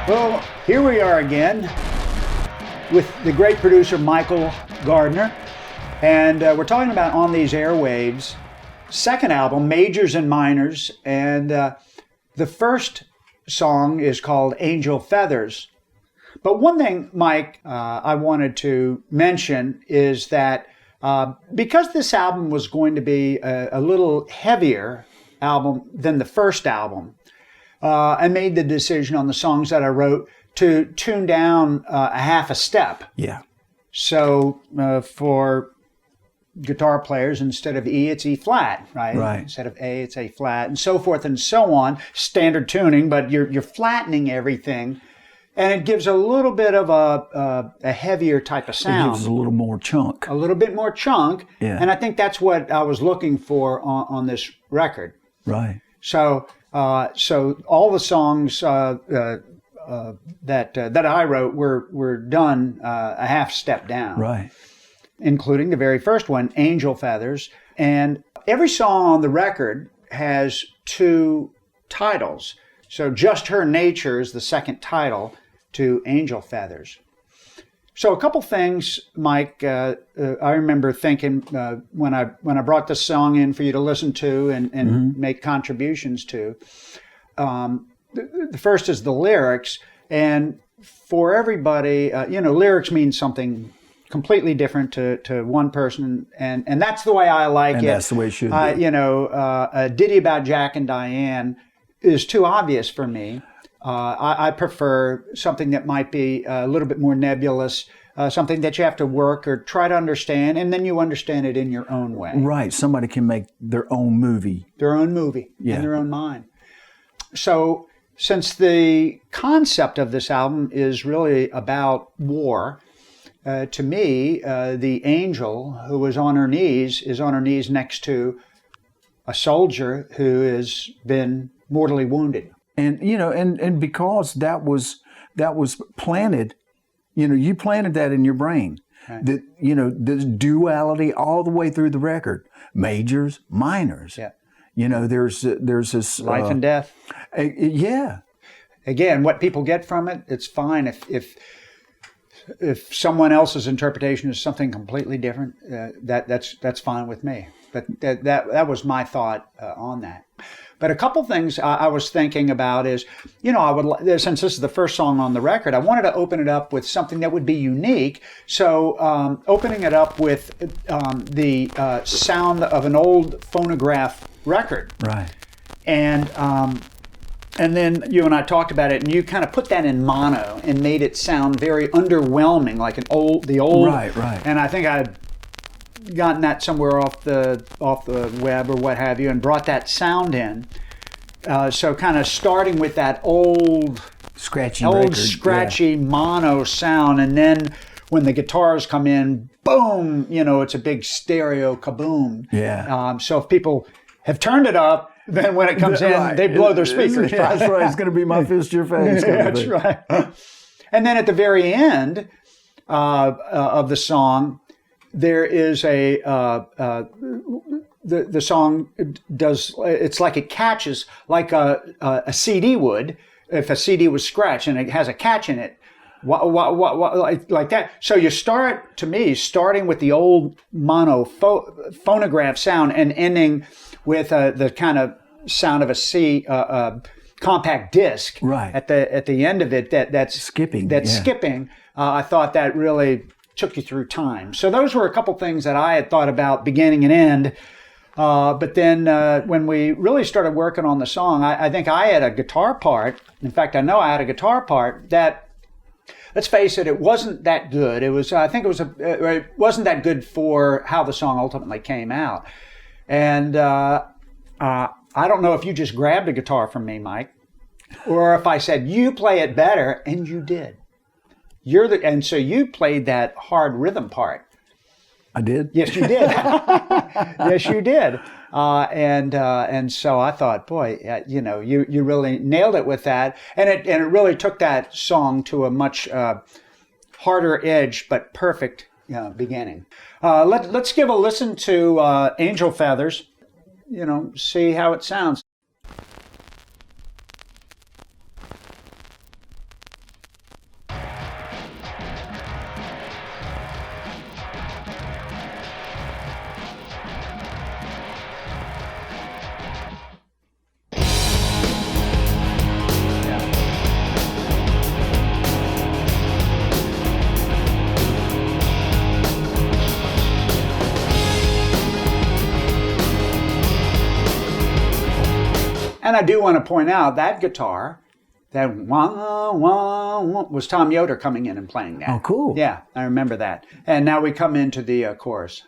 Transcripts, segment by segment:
Well, here we are again with the great producer Michael Gardner, and we're talking about On These Airwaves' second album, Majors and Minors, and the first song is called Angel Feathers. But one thing, Mike, I wanted to mention is that because this album was going to be a little heavier album than the first album, I made the decision on the songs that I wrote to tune down a half a step. Yeah. So for guitar players, instead of E, it's E flat, right? Right. Instead of A, it's A flat, and so forth and so on. Standard tuning, but you're flattening everything, and it gives a little bit of a heavier type of sound. It gives a little more chunk. A little bit more chunk, Yeah. and I think that's what I was looking for on this record. Right. So all the songs that I wrote were done a half step down, Right. including the very first one, Angel Feathers. And every song on the record has two titles. So Just Her Nature is the second title to Angel Feathers. So a couple things, Mike, I remember thinking when I brought this song in for you to listen to and make contributions to. The first is the lyrics, and for everybody, lyrics mean something completely different to one person, and that's the way I like it. And that's the way it should be. A ditty about Jack and Diane is too obvious for me. I prefer something that might be a little bit more nebulous, something that you have to work or try to understand, and then you understand it in your own way. Right. Somebody can make their own movie. In their own mind. So since the concept of this album is really about war, to me, the angel who is on her knees next to a soldier who has been mortally wounded. And and because that was planted, you planted that in your brain. Right. That the duality all the way through the record, majors, minors. Yeah. There's this Life and death. Yeah. Again, what people get from it, it's fine. If someone else's interpretation is something completely different, that's fine with me. But that was my thought on that. But a couple things I was thinking about is, I would, since this is the first song on the record, I wanted to open it up with something that would be unique. So opening it up with the sound of an old phonograph record. Right. And then you and I talked about it, and you kind of put that in mono and made it sound very underwhelming, like the old. Right. And I think I'd gotten that somewhere off the web or what have you, and brought that sound in. So kind of starting with that old scratchy mono sound, and then when the guitars come in, boom! It's a big stereo kaboom. Yeah. So if people have turned it up, then when it comes in, right. they blow their speakers. That's right. It's going to be my fist, your face. That's right. And then at the very end of the song, there is the song does, it's like it catches like a CD would if a CD was scratched and it has a catch in it. Like that. So you starting with the old mono phonograph sound and ending with the kind of sound of a compact disc. Right. At the end of it, that's skipping. Skipping. I thought that really took you through time. So those were a couple things that I had thought about beginning and end. But then when we really started working on the song, I think I had a guitar part. In fact, I know I had a guitar part that, let's face it, it wasn't that good. It wasn't that good for how the song ultimately came out. And I don't know if you just grabbed a guitar from me, Mike, or if I said, you play it better, and you did. And so you played that hard rhythm part. I did? Yes, you did. Yes, you did. And so I thought, boy, you really nailed it with that. And it really took that song to a much harder edge, but perfect beginning. Let's give a listen to Angel Feathers, see how it sounds. And I do want to point out that guitar, that wah, wah, wah, was Tom Yoder coming in and playing that. Oh, cool. Yeah, I remember that. And now we come into the chorus.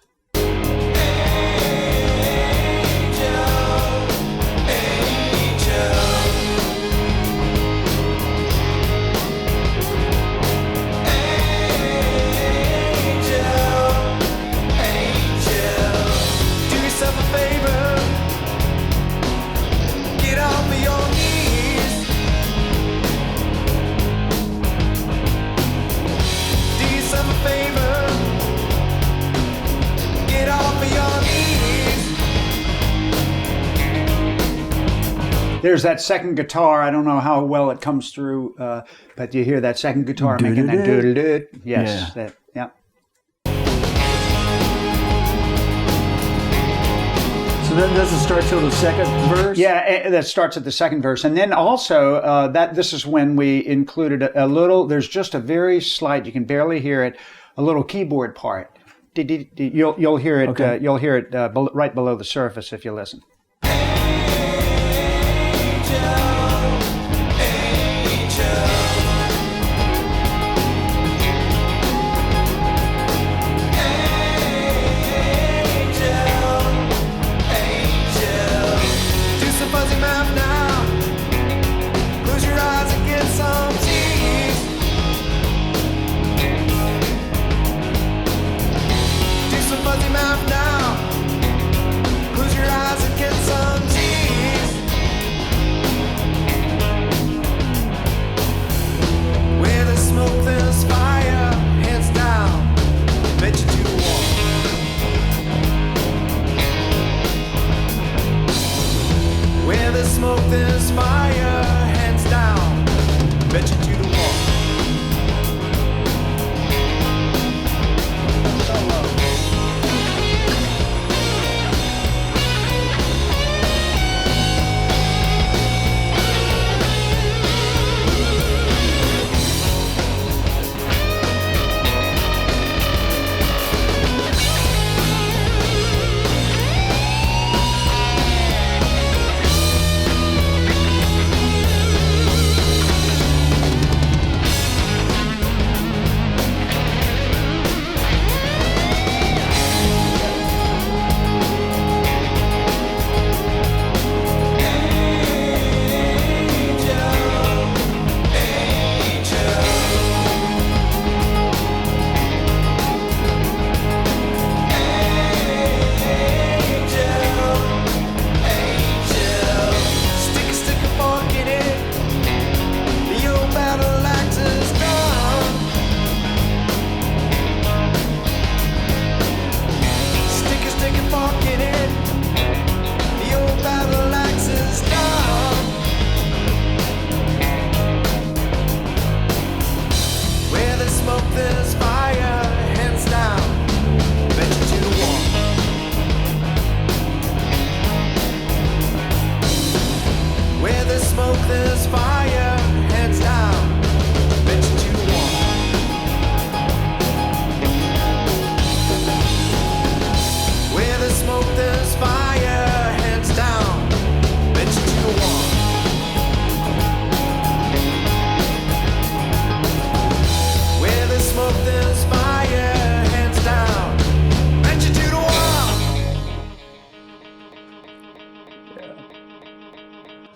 There's that second guitar. I don't know how well it comes through, but you hear that second guitar making that doodle-doo. Yes. Yeah. Yeah. So that doesn't start till the second verse? Yeah, that starts at the second verse. And then also, this is when we included a little, there's just a very slight, you can barely hear it, a little keyboard part. You'll hear it, Okay. you'll hear it right below the surface if you listen.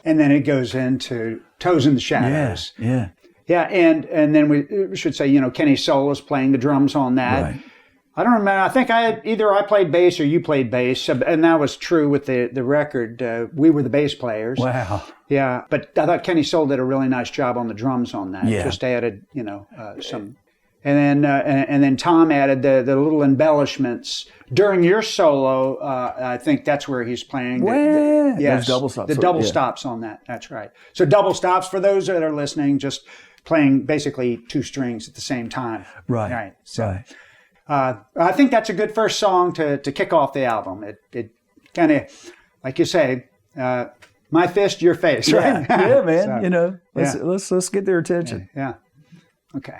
And then it goes into Toes in the Shadows. Yeah. Yeah, and then we should say, Kenny Solis playing the drums on that. Right. I don't remember. I think either I played bass or you played bass, and that was true with the record. We were the bass players. Wow. Yeah, but I thought Kenny Soul did a really nice job on the drums on that. Yeah. Just added, some, and then Tom added the little embellishments during your solo. I think that's where he's playing. Those double stops. The double stops on that. That's right. So double stops for those that are listening, just playing basically two strings at the same time. Right. Right. So. Right. I think that's a good first song to kick off the album. It kind of, like you say, my fist, your face, right? Yeah, man. So, let's get their attention. Yeah. Okay.